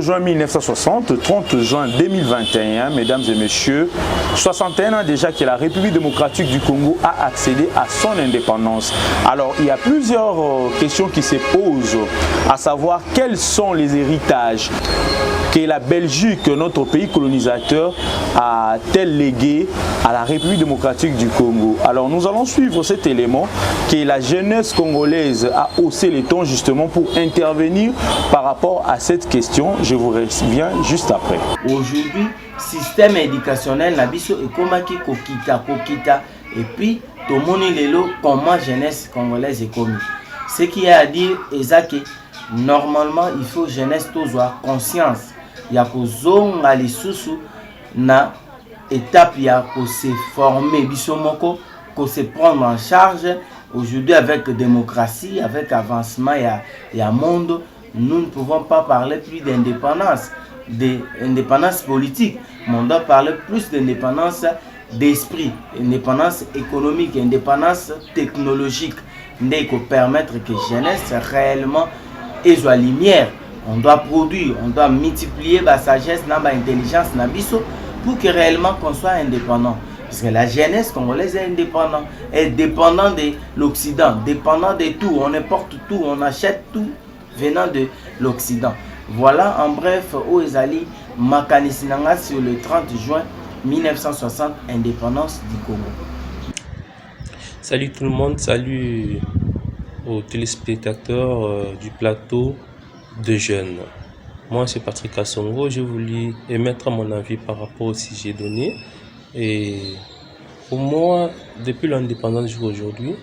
juin 1960, 30 juin 2021, mesdames et messieurs, 61 ans déjà que la République démocratique du Congo a accédé à son indépendance. Alors, il y a plusieurs questions qui se posent, à savoir quels sont les héritages que la Belgique, notre pays colonisateur, a-t-elle légué à la République démocratique du Congo. Alors, nous allons suivre cet élément que la jeunesse congolaise a haussé les tons justement pour intervenir par rapport à cette question. Je vous reviens juste après. Aujourd'hui, système éducationnel nabiso ekomaki kokita et puis tomoni lelo comment jeunesse congolaise est commis. Ce qui est à dire est que normalement il faut jeunesse avoir conscience ya kozonga lisusu na étape ya ko se former biso moko, ko se prendre en charge. Aujourd'hui, avec démocratie, avec avancement et à monde, nous ne pouvons pas parler plus d'indépendance, d'indépendance politique, mais on doit parler plus d'indépendance d'esprit, indépendance économique, indépendance technologique, qui permettre que la jeunesse réellement ait la lumière. On doit produire, on doit multiplier la sagesse, l'intelligence, pour que réellement qu'on soit indépendant. Parce que la jeunesse congolaise est indépendante, est dépendant de l'Occident, dépendant de tout, on importe tout, on achète tout venant de l'Occident. Voilà en bref, Oezali Makanisinanga sur le 30 juin 1960, indépendance du Congo. Salut tout le monde, salut aux téléspectateurs du plateau de jeunes. Moi c'est Patrick Assongo, j'ai voulu émettre mon avis par rapport au sujet donné. Et pour moi, depuis l'indépendance jusqu'à aujourd'hui,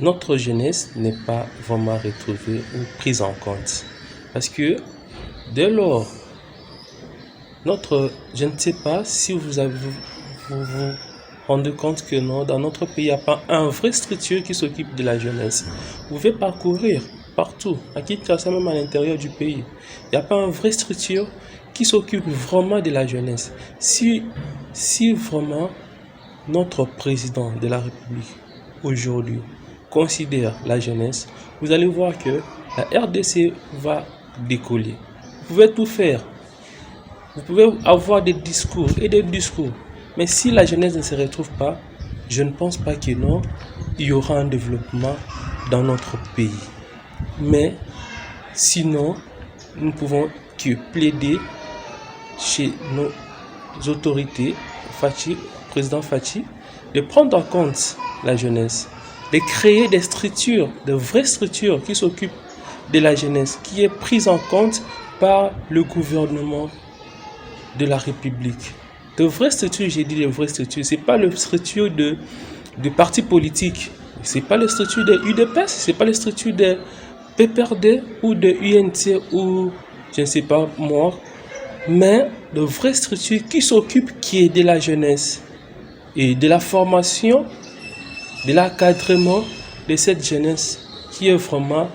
notre jeunesse n'est pas vraiment retrouvée ou prise en compte. Parce que dès lors, je ne sais pas si vous vous rendez compte que non, dans notre pays, il n'y a pas un vrai structure qui s'occupe de la jeunesse. Vous pouvez parcourir partout, à Kinshasa, même à l'intérieur du pays. Il n'y a pas un vrai structure qui s'occupe vraiment de la jeunesse. Si vraiment notre président de la République aujourd'hui considère la jeunesse, vous allez voir que la RDC va décoller. Vous pouvez tout faire. Vous pouvez avoir des discours et des discours. Mais si la jeunesse ne se retrouve pas, je ne pense pas que non, il y aura un développement dans notre pays. Mais sinon, nous ne pouvons que plaider chez nos autorités, président Fachi, de prendre en compte la jeunesse, de créer des structures, de vraies structures qui s'occupent de la jeunesse, qui est prise en compte par le gouvernement de la République. De vraies structures, j'ai dit de vraies structures, c'est pas le structure de partis politiques, c'est pas le structure de UDPS, c'est pas le structure de PPRD ou de UNT ou je ne sais pas moi, mais de vraies structures qui s'occupent de la jeunesse et de la formation, de l'encadrement de cette jeunesse qui est vraiment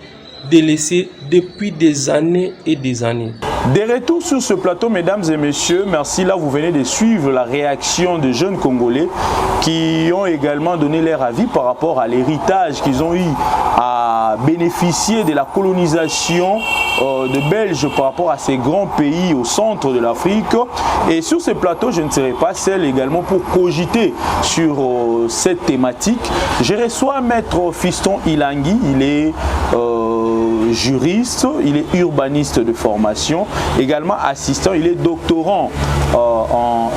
délaissée depuis des années et des années. De retour sur ce plateau, mesdames et messieurs, merci. Là, vous venez de suivre la réaction de jeunes Congolais qui ont également donné leur avis par rapport à l'héritage qu'ils ont eu à bénéficier de la colonisation de Belges par rapport à ces grands pays au centre de l'Afrique. Et sur ce plateau, je ne serai pas seul également pour cogiter sur cette thématique. Je reçois Maître Fiston Ilangi, il est juriste, il est urbaniste de formation, également assistant, il est doctorant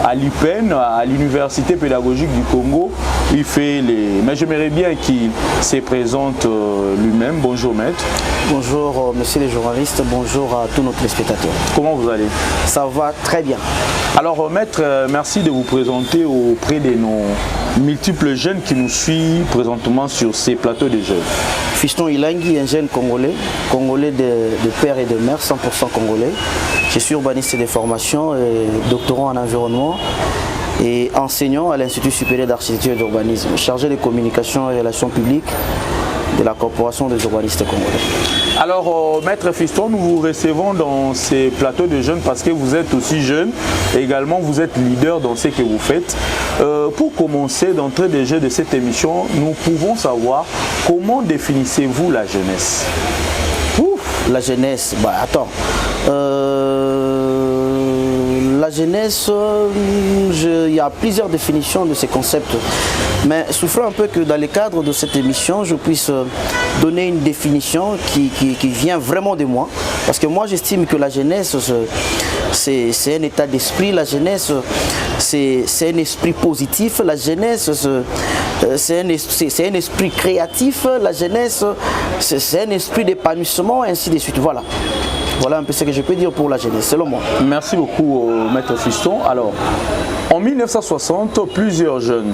à l'UPEN, à l'Université pédagogique du Congo. Il fait les... Mais j'aimerais bien qu'il se présente lui-même. Bonjour maître. Bonjour monsieur les journalistes, bonjour à tous nos téléspectateurs. Comment vous allez? Ça va très bien. Alors maître, merci de vous présenter auprès de nos multiples jeunes qui nous suivent présentement sur ces plateaux de jeunes. Fiston Ilangi, un jeune congolais, de père et de mère, 100% congolais. Je suis urbaniste de formation et doctorant en environnement et enseignant à l'Institut supérieur d'architecture et d'urbanisme, chargé de communication et relations publiques de la Corporation des urbanistes congolais. Alors, Maître Fiston, nous vous recevons dans ces plateaux de jeunes parce que vous êtes aussi jeune et également vous êtes leader dans ce que vous faites. Pour commencer, d'entrée de jeu de cette émission, nous pouvons savoir comment définissez-vous la jeunesse? Ouf. la jeunesse, bah attends. La jeunesse, il y a plusieurs définitions de ces concepts. Mais souffrons un peu que dans le cadre de cette émission, je puisse donner une définition qui vient vraiment de moi. Parce que moi, j'estime que la jeunesse, c'est un état d'esprit. La jeunesse, c'est un esprit positif. La jeunesse, c'est un esprit créatif. La jeunesse, c'est un esprit d'épanouissement, ainsi de suite. Voilà. Voilà un peu ce que je peux dire pour la jeunesse, selon moi. Merci beaucoup, Maître Fiston. Alors, en 1960, plusieurs jeunes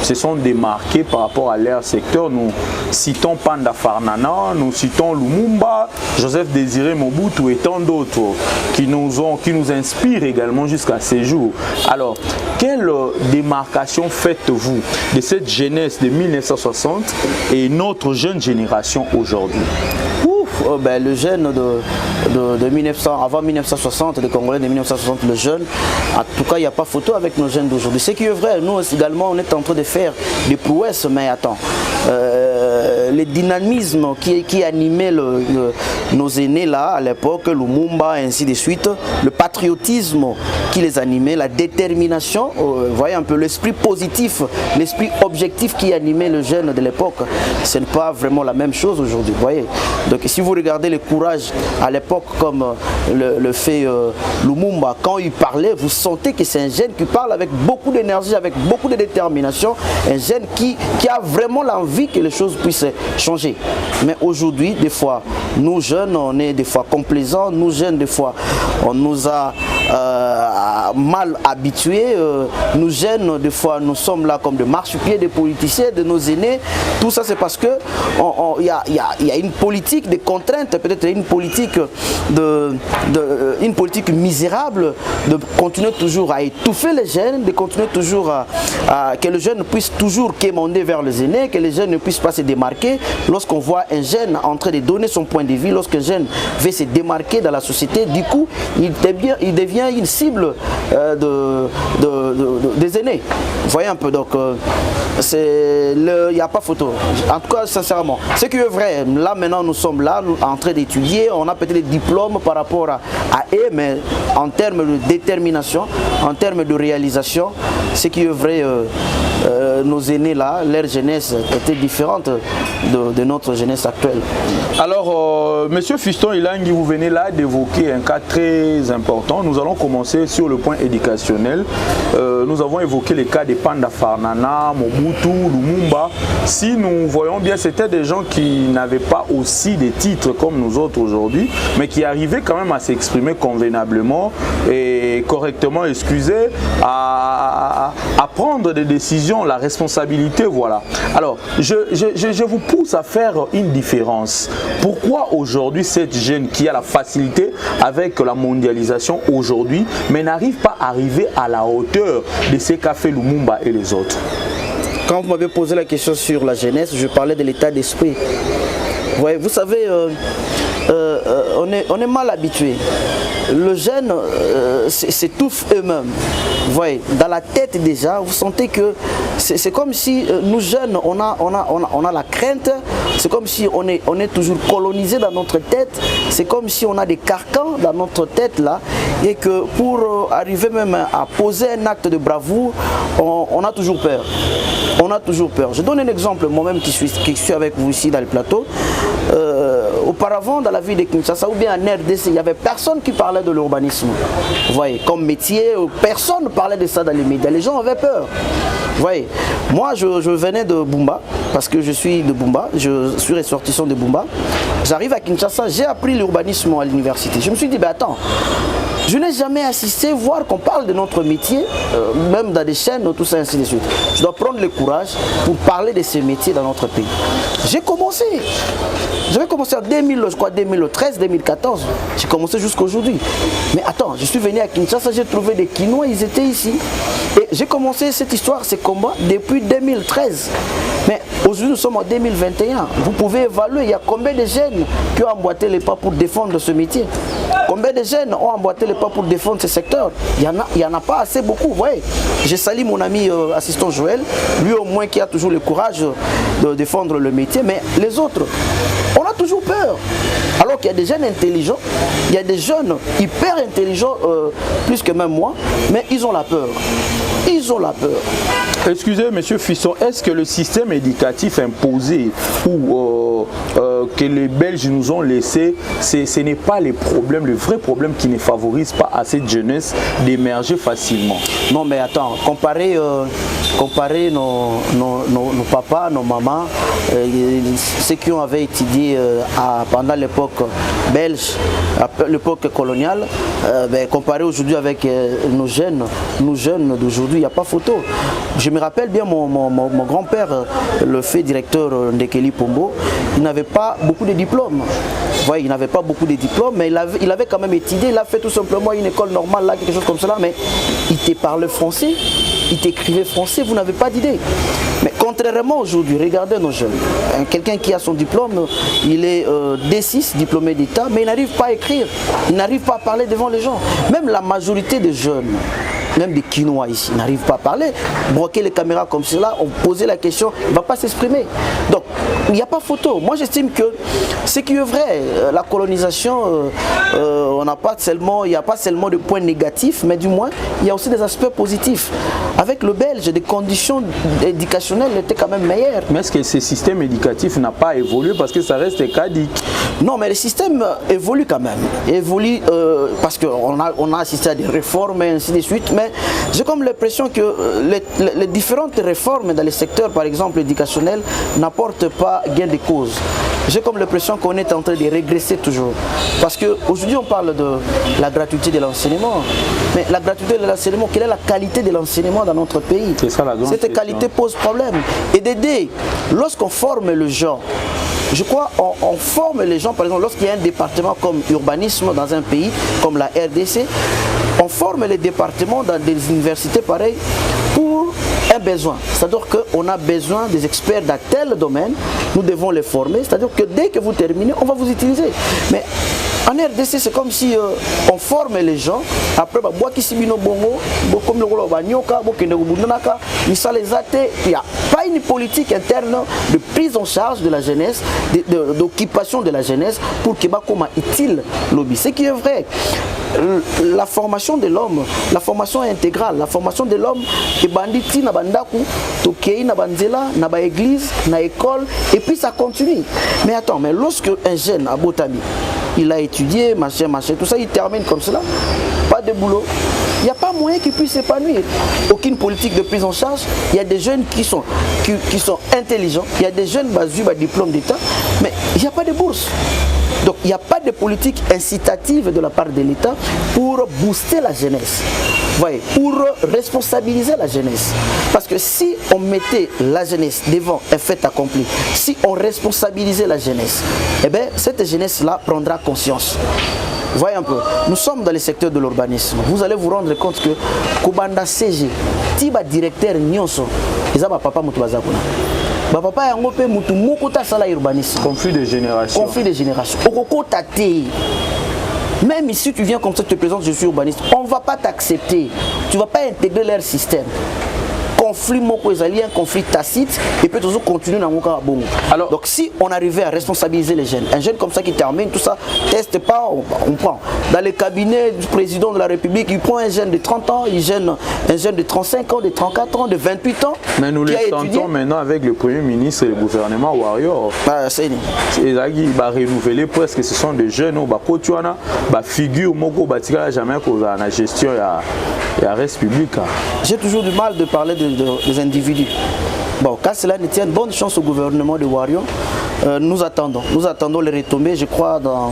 se sont démarqués par rapport à leur secteur. Nous citons Panda Farnana, nous citons Lumumba, Joseph Désiré Mobutu et tant d'autres qui nous inspirent également jusqu'à ces jours. Alors, quelle démarcation faites-vous de cette jeunesse de 1960 et notre jeune génération aujourd'hui? Ben, le jeune de 1900, avant 1960, les Congolais de 1960, le jeune, en tout cas, il n'y a pas photo avec nos jeunes d'aujourd'hui. Ce qui est vrai, nous également, on est en train de faire des prouesses, mais attends, le dynamisme qui animait nos aînés là, à l'époque, Lumumba, ainsi de suite, le patriotisme qui les animait, la détermination, vous voyez un peu l'esprit positif, l'esprit objectif qui animait le jeune de l'époque, ce n'est pas vraiment la même chose aujourd'hui, vous voyez. Donc si vous regardez le courage à l'époque comme le fait Lumumba, quand il parlait, vous sentez que c'est un jeune qui parle avec beaucoup d'énergie, avec beaucoup de détermination, un jeune qui a vraiment l'envie que les choses puissent changer. Mais aujourd'hui, des fois, nous jeunes, on est des fois complaisants, nous jeunes, des fois, on nous a mal habitués, nous jeunes, des fois, nous sommes là comme des marchepieds des politiciens, de nos aînés. Tout ça, c'est parce que il y a une politique de contraintes, peut-être une politique une politique misérable de continuer toujours à étouffer les jeunes, de continuer toujours que les jeunes puissent toujours quémander vers les aînés, que les jeunes ne puissent pas se démarquer. Lorsqu'on voit un jeune en train de donner son point de vue, lorsqu'un jeune veut se démarquer dans la société, du coup, il devient une cible des aînés. Vous voyez un peu, donc il n'y a pas photo. En tout cas, sincèrement, ce qui est vrai, là maintenant nous sommes là, en train d'étudier, on a peut-être des diplômes par rapport à eux, mais en termes de détermination, en termes de réalisation, ce qui est vrai, nos aînés là, leur jeunesse était différente de notre jeunesse actuelle. Alors, Monsieur Fiston Ilangi, vous venez là d'évoquer un cas très important. Nous allons commencer sur le point éducationnel. Nous avons évoqué les cas des Panda Farnana, Mobutu, Lumumba. Si nous voyons bien, c'était des gens qui n'avaient pas aussi des titres comme nous autres aujourd'hui, mais qui arrivaient quand même à s'exprimer convenablement et correctement, excusez, à prendre des décisions, la responsabilité, voilà. Alors, je vous pousse à faire une différence. Pourquoi aujourd'hui cette jeune qui a la facilité avec la mondialisation aujourd'hui, mais n'arrive pas à arriver à la hauteur de ce qu'a fait Lumumba et les autres? Quand vous m'avez posé la question sur la jeunesse, je parlais de l'état d'esprit. Ouais, vous savez, on est mal habitué. Le jeune s'étouffe eux-mêmes. Vous voyez, dans la tête déjà, vous sentez que c'est comme si nous jeunes, on a la crainte. C'est comme si on est toujours colonisé dans notre tête. C'est comme si on a des carcans dans notre tête là. Et que pour arriver même à poser un acte de bravoure, on a toujours peur. On a toujours peur. Je donne un exemple, moi-même qui suis avec vous ici dans le plateau. Auparavant, dans la ville de Kinshasa ou bien en RDC, il n'y avait personne qui parlait de l'urbanisme. Vous voyez, comme métier, personne ne parlait de ça dans les médias. Les gens avaient peur. Vous voyez, moi je venais de Bumba, parce que je suis de Bumba, je suis ressortissant de Bumba. J'arrive à Kinshasa, j'ai appris l'urbanisme à l'université. Je me suis dit, ben attends, je n'ai jamais assisté, voir qu'on parle de notre métier, même dans des chaînes, tout ça, ainsi de suite. Je dois prendre le courage pour parler de ces métiers dans notre pays. J'ai commencé. J'avais commencé en 2013, 2014. J'ai commencé jusqu'aujourd'hui. Mais attends, je suis venu à Kinshasa, j'ai trouvé des Kinois, ils étaient ici. Et j'ai commencé cette histoire, ces combats, depuis 2013. Mais aujourd'hui, nous sommes en 2021. Vous pouvez évaluer, il y a combien de jeunes qui ont emboîté les pas pour défendre ce métier? Combien de jeunes ont emboîté les pas pour défendre ce secteur? Il n'y en a pas assez beaucoup, vous voyez. Je salue mon ami assistant Joël, lui au moins qui a toujours le courage de défendre le métier, mais les autres, on a toujours peur. Alors qu'il y a des jeunes intelligents, il y a des jeunes hyper intelligents, plus que même moi, mais ils ont la peur. Ils ont la peur. Excusez, monsieur Fisson, est-ce que le système éducatif imposé ou que les Belges nous ont laissé, ce n'est pas les problèmes, le vrai problème qui ne favorise pas à cette jeunesse d'émerger facilement? Non, mais attends, comparer nos papas, nos mamans, ceux qui avaient étudié pendant l'époque belge, l'époque coloniale, comparer aujourd'hui avec nos jeunes d'aujourd'hui, il n'y a pas photo. Je me rappelle bien mon grand-père, le fait directeur Ndekeli Pombo, il n'avait pas beaucoup de diplômes. Ouais, il n'avait pas beaucoup de diplômes, mais il avait quand même étudié. Il a fait tout simplement une école normale, là, quelque chose comme cela, mais il te parlait français, il t'écrivait français, vous n'avez pas d'idée. Mais contrairement aujourd'hui, regardez nos jeunes. Quelqu'un qui a son diplôme, il est D6, diplômé d'État, mais il n'arrive pas à écrire, il n'arrive pas à parler devant les gens. Même la majorité des jeunes, même des Quinois ici, n'arrivent pas à parler. Broquer les caméras comme cela, on posait la question, il ne va pas s'exprimer. Donc, il n'y a pas photo. Moi, j'estime que ce qui est vrai, la colonisation, il n'y a pas seulement de points négatifs, mais du moins, il y a aussi des aspects positifs. Avec le Belge, des conditions éducationnelles étaient quand même meilleures. Mais est-ce que ce système éducatif n'a pas évolué parce que ça reste caduc? Non, mais le système évolue quand même. Il évolue parce qu'on a assisté à des réformes et ainsi de suite, mais j'ai comme l'impression que les différentes réformes dans les secteurs, par exemple éducationnel, n'apportent pas gain de cause. J'ai comme l'impression qu'on est en train de régresser toujours. Parce qu'aujourd'hui, on parle de la gratuité de l'enseignement. Mais la gratuité de l'enseignement, quelle est la qualité de l'enseignement dans notre pays? C'est ça la grande Cette qualité pose problème. Et d'aider, lorsqu'on forme le gens, je crois on forme les gens, par exemple, lorsqu'il y a un département comme urbanisme dans un pays, comme la RDC, on forme les départements dans des universités pareilles pour un besoin. C'est-à-dire qu'on a besoin des experts dans tel domaine, nous devons les former, c'est-à-dire que dès que vous terminez, on va vous utiliser. Mais en RDC, c'est comme si on forme les gens, après, il n'y a pas une politique interne de prise en charge de la jeunesse, d'occupation de la jeunesse pour que soit utile lobby. Ce qui est vrai, la formation de l'homme, la formation intégrale, la formation de l'homme est banditi na bandaku, tokei na banzela, na ba église, na école, et puis ça continue. Mais attends, mais lorsque un jeune à Botami, il a étudié, machin, tout ça, il termine comme cela, pas de boulot. Il n'y a pas moyen qu'il puisse s'épanouir. Aucune politique de prise en charge. Il y a des jeunes qui sont intelligents, il y a des jeunes basés par diplôme d'État, mais il n'y a pas de bourse. Donc il n'y a pas de politique incitative de la part de l'État pour booster la jeunesse. Voyez, pour responsabiliser la jeunesse. Parce que si on mettait la jeunesse devant un fait accompli, si on responsabilisait la jeunesse, eh bien cette jeunesse-là prendra conscience. Voyez un peu, nous sommes dans le secteur de l'urbanisme. Vous allez vous rendre compte que Kobanda CG, Tiba directeur Nyonso, ils ont papa Moutouazakuna. Papa yango pe mutu moko ta sala urbanisme. Conflit de génération. Conflit de génération. Okokota te. Même ici tu viens comme ça, tu te présentes, je suis urbaniste, on ne va pas t'accepter. Tu ne vas pas intégrer leur système. Conflit moko ezali, un conflit tacite, et peut toujours continuer dans mon cas. Alors, donc si on arrivait à responsabiliser les jeunes, un jeune comme ça qui termine tout ça, teste pas, on prend. Dans le cabinet du président de la République, il prend un jeune de 30 ans, il gêne un jeune de 35 ans, de 34 ans, de 28 ans. Mais nous les tentons maintenant avec le Premier ministre et le gouvernement Warrior. Il va renouveler presque, ce sont des jeunes, figure moko batika jamais dans la gestion et la reste publique. J'ai toujours du mal de parler des individus. Bon, quand cela ne tient, bonne chance au gouvernement de Warrior. Nous attendons les retombées. Je crois dans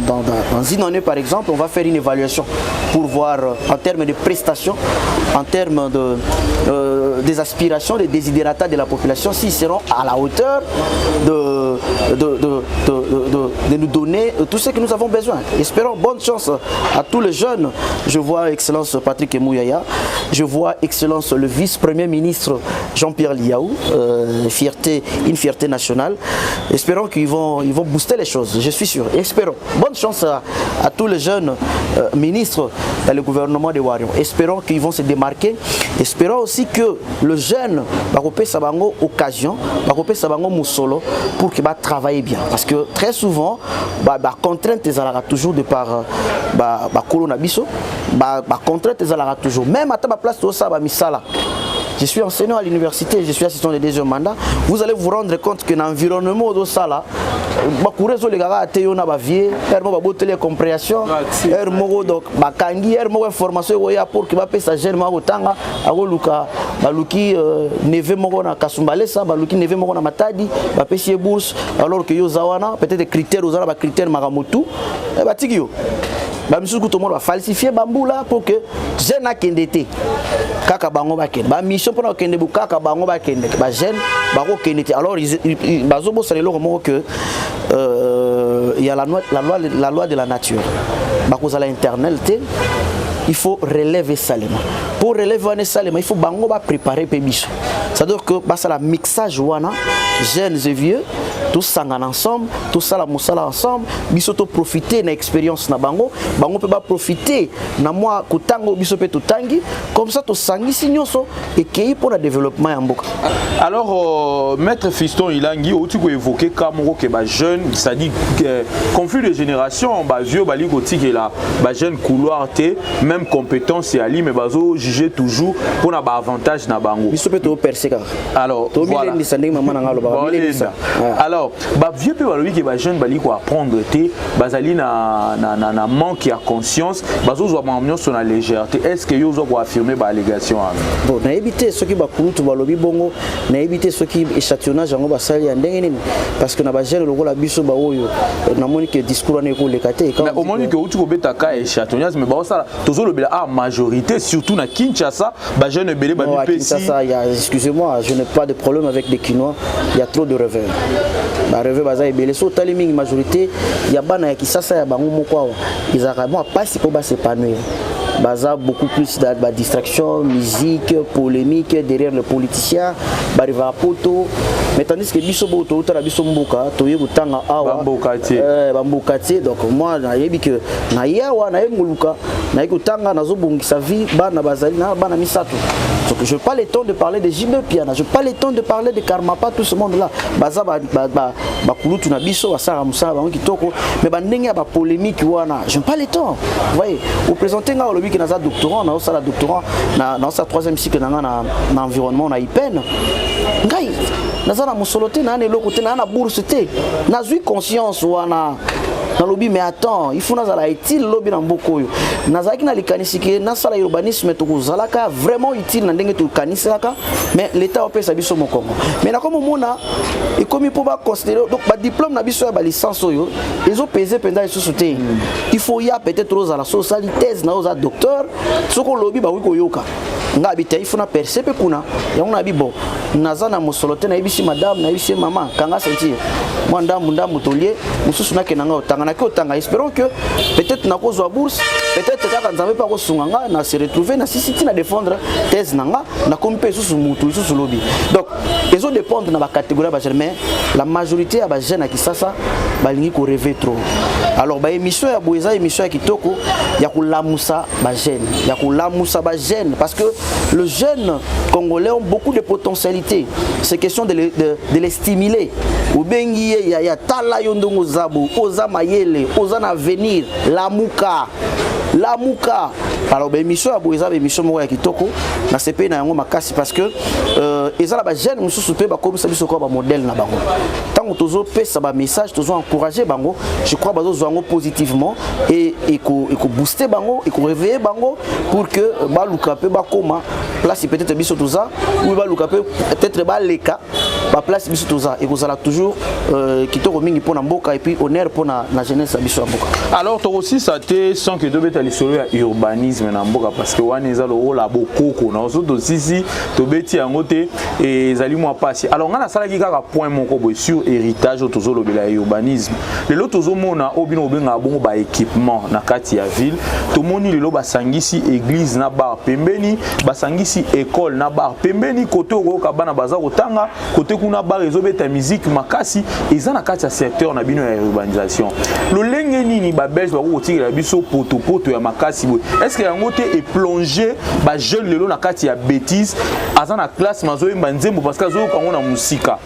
une année par exemple, on va faire une évaluation pour voir en termes de prestations, en termes des aspirations, des desiderata de la population, s'ils seront à la hauteur de nous donner tout ce que nous avons besoin. Espérons bonne chance à tous les jeunes. Je vois Excellence Patrick Mouyaya, je vois Excellence le vice-premier ministre Jean-Pierre Liaou, une fierté nationale. Espérons qu'ils vont booster les choses, je suis sûr. Espérons. Bonne chance à tous les jeunes ministres dans le gouvernement de Warion. Espérons qu'ils vont se démarquer. Espérons aussi que le jeune va couper sa bango occasion, va couper sa bango moussolo pour qu'il va travailler bien. Parce que très souvent, contrainte toujours de par colonabiso, contrainte toujours. Même à ta place, tout ça va misala. Je suis enseignant à l'université, je suis assistant de deuxième mandat. Vous allez vous rendre compte que l'environnement de ça là, les gars na bavier, compréhension, donc bakangi, information pour que sa jeune otanga, agoluka baluki neve moko na kasumbalesa, baluki neve moko na matadi, bapesi bourse alors que yo zawana peut-être critères aux ba critères maramotu, batigio. Bamisuku tout le monde va falsifier bamboula pour que jeune a kendete kaka bango ba kende ba mission pour kende bu kaka bango ba kende ba jeune ba ko kendete alors bazo bo salelo comme que il y a la loi de la nature ba ko zala internalité il faut relever Salema. Pour relever Salema, il faut bango ba préparer pébicho. C'est-à-dire que bah ça la mixage wana jeunes et vieux tous s'engagent ensemble, tous ça la moussala ensemble, bisoto profiter de l'expérience na bango peut pas profiter na moi kutango bisope tutangi comme ça to sangi signoso et qui pour le développement en boka. Alors maître Fiston Ilangi ou tu peux évoquer Kamoro que ba jeune, c'est-à-dire conflit de génération, ba vieux bali koti que la ba jeune couloir té même compétence et ali mais bazo juger toujours pour na ba avantage na bango. Bisope to perséka. Alors voilà. Alors ba vieux pe balobi que ba jeune bali ko apprendre té bazali na manque ya conscience bazo zo ba ambiance na légèreté. Est-ce que yo zo ko affirmer ba allégation? Bon, na éviter ce qui ba kurutu balobi bongo, na éviter ce qui échantillonnage ngo ba sali ya ndenge nini parce que na ba jeune lokola biso ba oyo na moni que discours na ko lekate quand au moni que utu ko betaka échantillonnage mais ba ça tozo lobela a majorité surtout na Kinshasa ba jeune belé ba mi pesi. Excusez-moi, je n'ai pas de problème avec les Kinois, il y a trop de revers. Ba revers baza ebele so tali mingi majorité ya bana ya Kisasa ya bango moko ils arabement pas si pour ba s'épanouir. Baza beaucoup plus de distraction, musique, polémique derrière les politiciens, bariva poto. Mais tandis que biso boto utara biso mbuka toye kutanga awa bambukati donc moi na yebi que na yawa na nguluka na kutanga nazo bungisa vie bana bazali na bana misato. Donc je pas le temps de parler de Jimbe Piana, je pas le temps de parler de Karmapa, tout ce monde là. Baza ba kulutu na biso basara musala bango kitoko mais bandenge ya ba polémique wana, je pas le temps. Vous voyez, vous présentez nga olobi que na za doctorant, na osala doctorant na sa troisième cycle na environnement na IPEN. Ngai nazana musolote na ne lokote na bourse te. Nazui conscience wana. Na lobby mais attends, il faut nazala utile lobby na mboko yo. Nazaki na likanisiki na sala urbanisme to kozalaka vraiment utile na ndenge to kanisaka mais l'état opesa biso mokongo. Mais na comme mona et comme pour ba considérer donc ba diplôme na biso ya ba licence yo, ils ont pesé pendant ils sauté. Il faut y a peut-être aux à la sociale thèse na aux docteur, soko lobby ba wiko yoka. Ngabita il faut na percepe kuna ya on abi bon. Nazana musolote na ibisi madame na ibisi maman kanga sentir. Moi ndambu tolier mususu na kenanga otanga na otanga espérons que peut-être na kozwa bourse peut-être kaka nzambe pa kosunganga na se retrouver na sisiti na défendre thèse nanga na kompe susu mutu susu lobby donc ils ont dépendre na ba catégorie ba jeune mais la majorité ya ba jeune qui ça balingi ko rêver trop alors ba émission ya boeza émission ya kitoko ya kulamusa ba jeune parce que le jeune congolais ont beaucoup de potentialités c'est question de les stimuler ou bengi ya tala yondongo zabu oza mayele oza na avenir lamuka alors ben émission ya boeza émission moko ya kitoko na CP na yango makasi parce que ezala ba jeune mususu pe ba komisa biso ko ba modèle na bango tango tozo pesa ba message tozo encourager bango je crois bazo zango positivement et ko booster bango et ko réveiller bango pour que ba luka pe ba koma place peut-être biso toza ou ba luka pe peut-être ba leka ba place biso toza et kozala toujours kitoko mingi pona mboka et puis honneur pona na jeunesse biso mboka. Alors toi aussi ça te sans que devait aller sur l'urbanisme na mboka parce que wana ezalo ola bokoko na ozo sisi to beti yangote et zali moi passer. Alors ngana sala ki kaka point moko boy sur héritage tozo lobela urbanisme. Le lot tozo mona obino benga bongo ba équipement na kati ya ville. To moni le lo basangisi église na bar pembeni, basangisi école na bar pembeni côté ko kabana baza kotanga côté kuna ba réseau beta musique makasi eza na kati ya secteur na bino ya urbanisation lolenge nini ba belge ba ko tirela biso poto ya makasi boy est-ce que yango te est plongé ba jeune lelo na kati ya bêtise aza na classe mazo yemba nzembo parce que azo kango na musika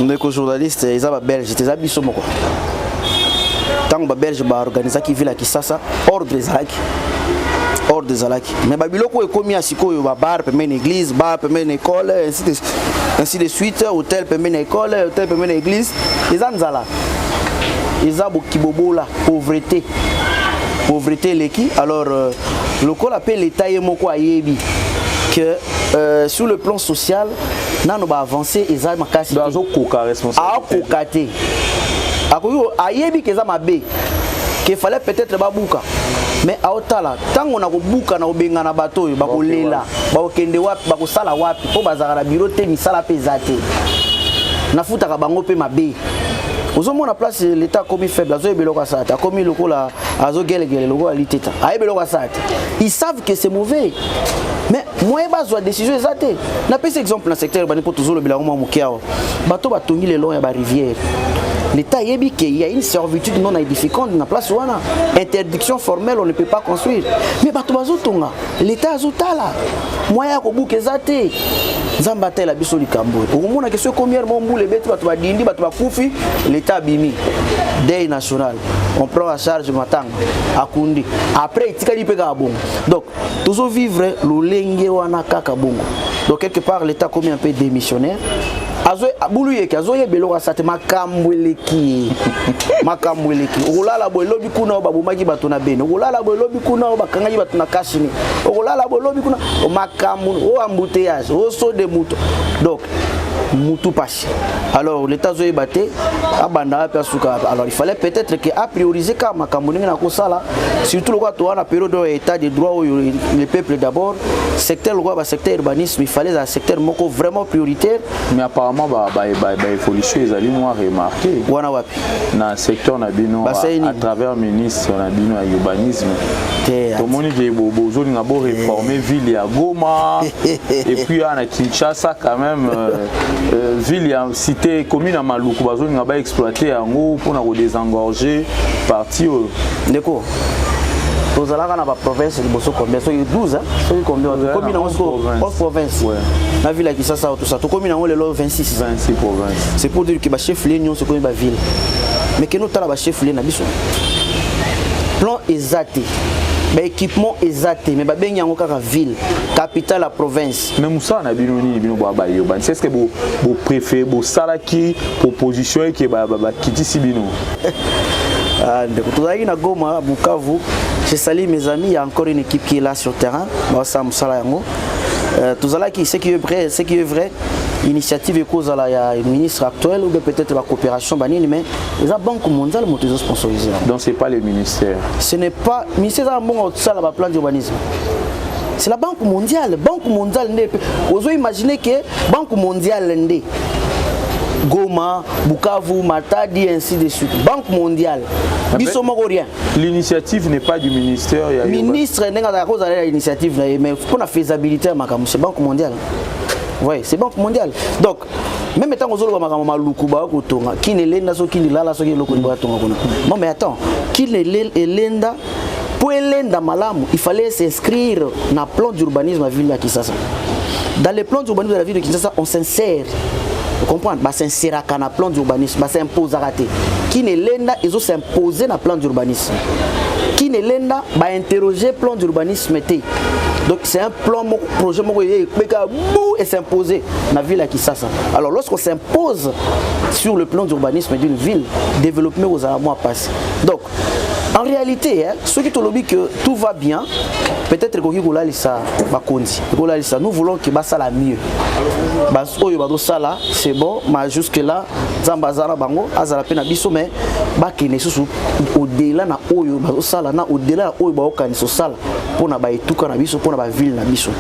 ndeko journaliste eza ba belge te za biso moko tango ba belge ba organiser ki vila Kisasa ordre zalaki mais ba biloko ekomi asikoyo ba bar pembeni église bar pembeni école ainsi de suite hôtel pembeni école hôtel pembeni église eza nzala eza bokibobola pauvreté leki alors le col appelle l'état yemoko ayebi que sur le plan social nano ba avancer eza makasi bazo koka responsabilité kokate akoyo ayebi que eza mabe qu'il fallait peut-être babuka mais aotala tango na kobuka na obenga na bato yo bakolela bakokende wapi bakosala wapi po bazaka na bureau te misala pe zate na futaka bango pe mabe ozomona place l'état comme faible azo ebeloko sata comme lokola azo gelegele lokola liteta ayebeloko sata ils savent que c'est mauvais mais moi bazwa décision ezate na pese exemple na secteur bani po tozolo bila mo mukiao bato batongi le long ya ba rivière l'État yebi qu'il y a une servitude non édificante dans la place où on a interdiction formelle, on ne peut pas construire. Mais l'État a zotala. Moi, il y a un bouquet zate. Zambatel a biso du Cambodge. Au moment où on combien de les bêtes, l'État a bimi. Deuil national. On prend en charge matin à Kundi. Après, il y a bon. Donc, toujours vivre le lengue wana kaka bongo. Donc, quelque part, l'État comme un peu démissionnaire. Azo abuluye ki azo yebelo asate makambweleki olala bolobi kuna babumaki bato na bene olala bolobi kuna bakangaji bato na kashini olala bolobi kuna makamu o embouteillage o saut de moto donc mutu pashi alors l'état zo yebate abanda pa suka alors il fallait peut-être que a prioriser ka makambo ninga na kosala surtout le quoi toi na période état de droit le peuple d'abord secteur le quoi secteur urbanisme il fallait un secteur moko vraiment prioritaire mais apparemment évolution les ali moi remarqué wana wapi na secteur na bino à travers ministre na bino ya urbanisme tout monde qui bozo nga bo réformer ville ya Goma et puis à Kinshasa quand même ville ya cité commune à Maluku bazo nga ba exploiter yango pour na désengorger parti ndeko tozalaka na ba province liboso combien so 12 so combien commune en province na ville ya Kisasa tout ça to commune en le 26 provinces c'est pour dire que ba chef lieu nyonso ko ba ville mais que nous tala ba chef lieu na biso plan exact ba équipement exact mais ba bengi yango kaka ville capitale la province mais musa na bino ni bino ba yoban c'est ce que bo préfet bo salaki proposition et que ba kiti sibino ndeko na Goma Bukavu je salue mes amis il y a encore une équipe qui est là sur terrain ba sa musala yango tozalaki ce qui est vrai initiative et cause à la ministre actuel ou peut-être la coopération banine mais la banque mondiale moto sponsorisé donc c'est pas le ministère ce n'est pas ministère à bon ça la plan d'urbanisme c'est la banque mondiale vous imaginez que banque mondiale ndé Goma, Bukavu, Matadi, ainsi de suite. Banque mondiale. L'initiative n'est pas du ministère. Le ministre n'est pas l'initiative, mais pour la faisabilité, c'est Banque mondiale. Oui, c'est Banque mondiale. Donc, même tant que qui ne l'enda, qui ne l'a, qui non, mais attends, qui ne l'enda, pour l'enda malamu, il fallait s'inscrire dans le plan d'urbanisme de la ville de Kisasa. Dans le plan d'urbanisme de la ville de Kisasa, on s'insère. Vous comprenez? Bah s'insérer dans le plan d'urbanisme, bah s'imposer à rater. Qui ne l'enda, ils ont s'imposer dans le plan d'urbanisme. Qui ne l'enda, bah interroger le plan d'urbanisme. Donc c'est un plan, projet et s'imposer dans la ville à Kisasa. Alors lorsqu'on s'impose sur le plan d'urbanisme d'une ville, développement aux mois passés. Donc en réalité, ceux qui te lobby que tout va bien, peut-être que nous voulons que ça la mieux. C'est bon, mais jusque là, Zambazara Bango, Azara Penabiso, mais bakene susu au-delà na oyo bazosala na au-delà na oyo baokanisa osala mpona baetuka na biso mpona bavile na biso.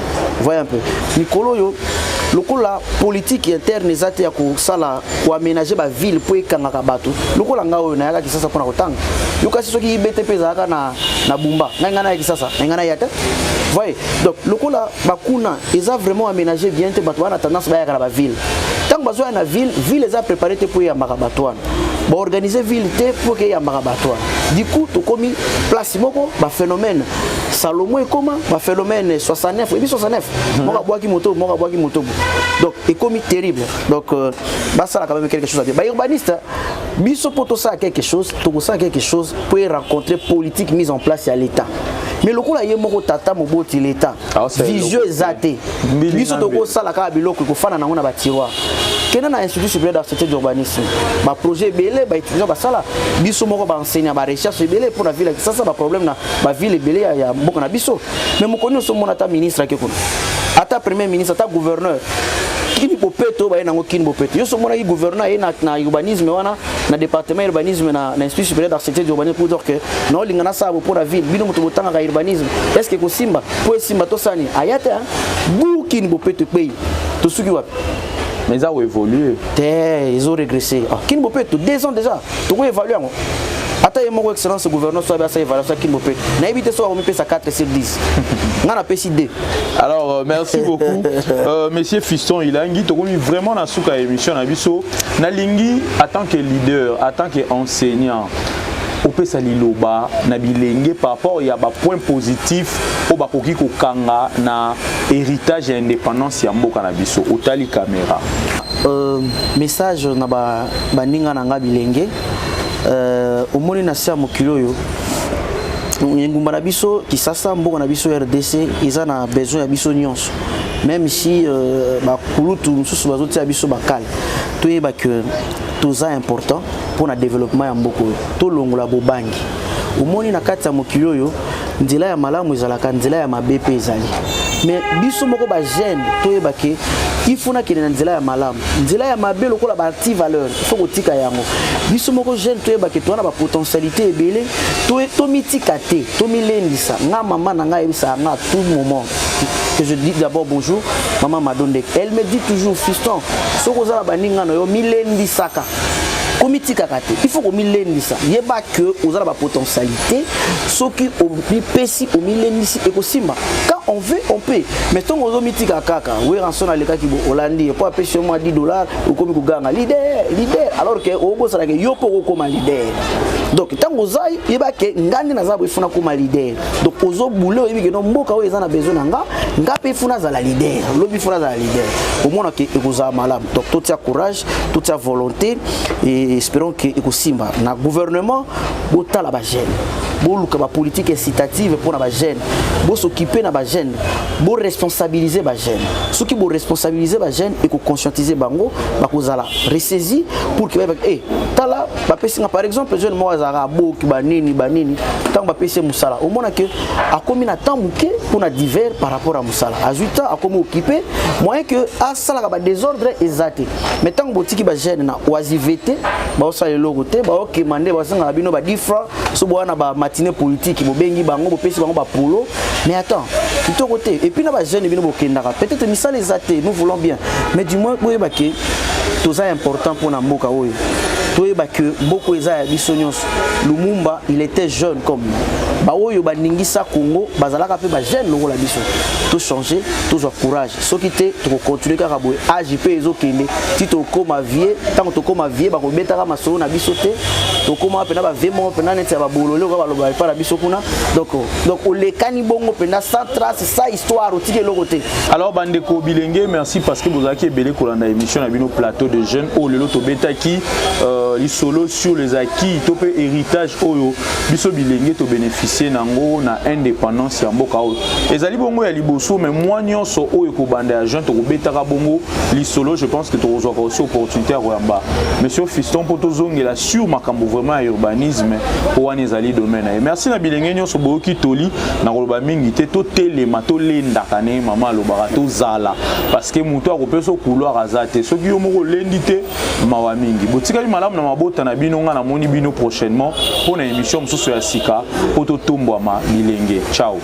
Voyez un peu mikolo oyo lokola politique interne eza te ya kosala koaménager bavile mpo ekangaka bato lokola nga oyo nayaka Kisasa mpona kotanga yo kasi soki ibete mpe ezalaka na bumba ngai ngai naya Kisasa ngai ngai naya te. Voyez donc lokola bakuna eza vraiment aménager bien te bato wana tendance bayaka na bavile ntango bazoya na ville eza préparé te mpo eyambaka bato wana baorganize ville te mpo ke eyambaka bato wana. Du coup tokomi place moko baphénomène Salomo ekoma baphénomène 69 ebi 69 moko abwaki moto moko abwaki moto donc ekomi terrible donc basala quand même quelque chose à dire baurbaniste biso po tosala quelque chose tokosala quelque chose pour rencontrer politique mise en place à l'état. Mais lokola ye moko tata moboti l'état vision ezate biso tokosala kaka biloko ekofana nango na batiroir kena na institut supérieur d'architecture d'urbanisme ba projet belé ba étudiant basala biso moko ba enseignant ba recherche belé pour la ville ça ba problème na ba ville belé ya mboka na biso mais mokoni so mona ta ministre ke kuna ata premier ministre ata gouverneur kini bopeto ba yenango kini bopeto yo so mona yi gouverneur ye na urbanisme wana na département urbanisme na institut supérieur d'architecture d'urbanisme pour dire que no lingana sabo pour la ville bino muto botanga ka urbanisme est-ce que ko simba po simba to sani ayata bu kini bopeto pe to suki wapi. Mais ils ont évolué. Ils ont régressé. Qui ne peut 2 ans déjà. Tu peux évaluer. Attends, il y a mon excellence gouverneur soit bien évaluation qui ne peut. N'invite soit on me paye ça 4 sur 10. On a payé 2. Alors merci beaucoup monsieur Fiston Ilangi tu as vraiment dans souka émission na biso na lingi en tant que leader, en tant qu'enseignant. Ope saliloba na bilenge par rapport il y a ba point positif au bakoki ko kanga na héritage et indépendance ya mboka na biso otali caméra message na ba ninga na nga bilenge omoni na sia mokilo yo ngumba na biso Kisasa mboka na biso RDC ils na besoin ya biso nyonso même si ba kulutu mususu bazoti ya biso bakala toyeba que tout ça important pour le développement ya mboko to longola bobangi omoni na kati ya mokili oyo nzela ya malamu ezalaka nzela ya mabepe ezali mais biso moko ba jeune toyeba ke ifuna kene na nzela ya malamu nzela ya mabe lokola ba active valeur faut kotika yango biso moko jeune toyeba ke tona ba potentialité ebele to mitika te to milendisa nga mama na nga ebisa nga tout moment que je dis d'abord bonjour maman Madonde elle me dit toujours fiston soko za ba ninga no yo milendisaka komitika kate il faut ko milendisa yeba que ozala ba potentialité soki o pesi o milendisi ekosimba quand on veut on peut mais ton ozo mitika kaka we ranson na leka ki bo Holandi et pour pesi moi $10 ou komi ko ganga leader alors que o sala ke yo poko koma leader donc tango zai yeba ke ngandi na zabo ifuna koma leader donc ozo boulot yebi ke no mboka o ezana besoin nga ngape ifuna za la leader lobi ifuna za la leader au moins que ekoza malamu donc tout courage toute sa volonté et espérons que ekosimba na gouvernement botala ba jeune boluka ba politique incitative pour na ba jeune bo s'occuper na ba jeune bo responsabiliser ba jeune ceux qui bo responsabiliser ba jeune et ko conscientiser bango ba kozala ressaisi pour que tala ba pesinga par exemple jeune mo azara bo ki banini tant ba pese musala au moins que akomi na temps muke pour na divers par rapport à musala ajuta akomi occupé moyen que asala ba désordre exact mais tant botiki ba jeune na oisivete ba osala logo te ba okemande ba sanga bino ba difra so boana ba matinée politique bo bengi bango bo pesi bango ba polo mais attends tout côté et puis na ba jeune bino bo kendaka peut-être misala exact nous voulons bien mais du moins boyeba ke tout ça important pour na mboka oyo toyeba que beaucoup eza biso nyonso Lumumba il était jeune comme ba oyo ba ningisa Congo bazalaka pe ba jeune longo la biso tout changer toujours courage soki te to continuer kaka boy age pe ezokende ti to koma vie tant to koma vie ba ko betaka masolo na biso te to koma pe na ba vemo pe na neti ba bololo ba loba pa na biso kuna donc o le kani bongo pe na sans trace sa histoire otike loko te. Alors bandeko bilenge merci parce que vous avez belé kolanda émission na bino plateau de jeunes o lelo to betaki les solos sur les acquis, top héritage oyo biso bilenge to bénéficie bénéficier nango na indépendance ya mboka oyo ezali bongo ya liboso mais moi nyonso oyo ekobanda ya jeune tokobetaka bongo lisolo je pense que tokozwaka aussi opportunité ya koyamba monsieur Fiston po tozongela sur makambo vraiment ya urbanisme po wana ezali domaine na ye merci na bilenge nyonso boyoki toli na koloba mingi te totelema tolendaka ne mama alobaka tozala parce que moto akopesa couloir aza te soki yo moko olendi te mawa mingi botikali malamu na mabota na bino nga namoni bino prochainement pour une émission mosusu ya sika po totombwama bilenge ciao.